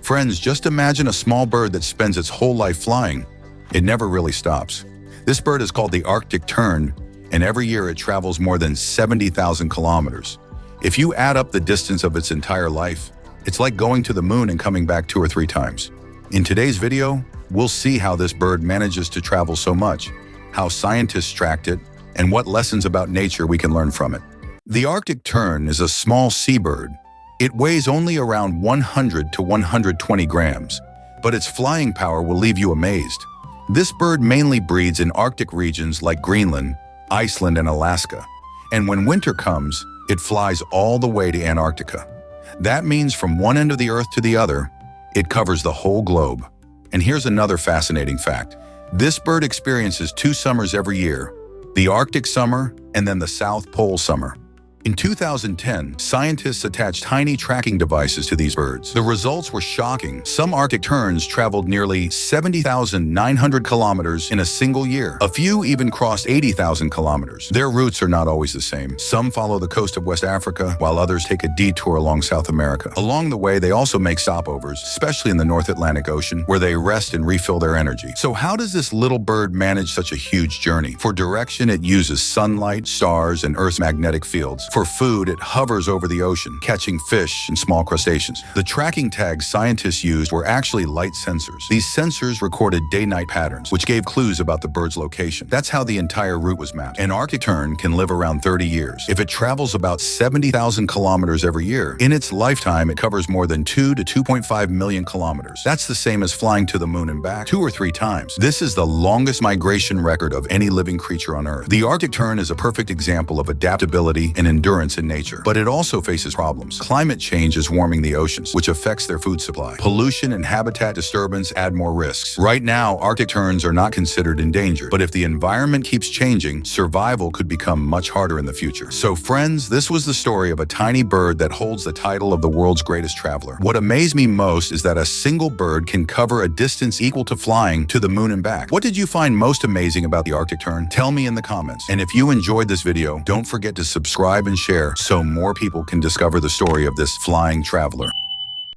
Friends, just imagine a small bird that spends its whole life flying. It never really stops. This bird is called the Arctic tern, and every year it travels more than 70,000 kilometers. If you add up the distance of its entire life, it's like going to the moon and coming back 2 or 3 times. In today's video, we'll see how this bird manages to travel so much, how scientists tracked it, and what lessons about nature we can learn from it. The Arctic tern is a small seabird. It weighs only around 100 to 120 grams, but its flying power will leave you amazed. This bird mainly breeds in Arctic regions like Greenland, Iceland, and Alaska. And when winter comes, it flies all the way to Antarctica. That means from one end of the Earth to the other, it covers the whole globe. And here's another fascinating fact. This bird experiences 2 summers every year, the Arctic summer and then the South Pole summer. In 2010, scientists attached tiny tracking devices to these birds. The results were shocking. Some Arctic terns traveled nearly 70,900 kilometers in a single year. A few even crossed 80,000 kilometers. Their routes are not always the same. Some follow the coast of West Africa, while others take a detour along South America. Along the way, they also make stopovers, especially in the North Atlantic Ocean, where they rest and refill their energy. So how does this little bird manage such a huge journey? For direction, it uses sunlight, stars, and Earth's magnetic fields. For food, it hovers over the ocean, catching fish and small crustaceans. The tracking tags scientists used were actually light sensors. These sensors recorded day-night patterns, which gave clues about the bird's location. That's how the entire route was mapped. An Arctic tern can live around 30 years. If it travels about 70,000 kilometers every year, in its lifetime, it covers more than 2 to 2.5 million kilometers. That's the same as flying to the moon and back 2 or 3 times. This is the longest migration record of any living creature on Earth. The Arctic tern is a perfect example of adaptability and endurance in nature, but it also faces problems. Climate change is warming the oceans, which affects their food supply. Pollution and habitat disturbance add more risks. Right now, Arctic terns are not considered endangered, but if the environment keeps changing, survival could become much harder in the future. So friends, this was the story of a tiny bird that holds the title of the world's greatest traveler. What amazed me most is that a single bird can cover a distance equal to flying to the moon and back. What did you find most amazing about the Arctic tern? Tell me in the comments. And if you enjoyed this video, don't forget to subscribe and share so more people can discover the story of this flying traveler.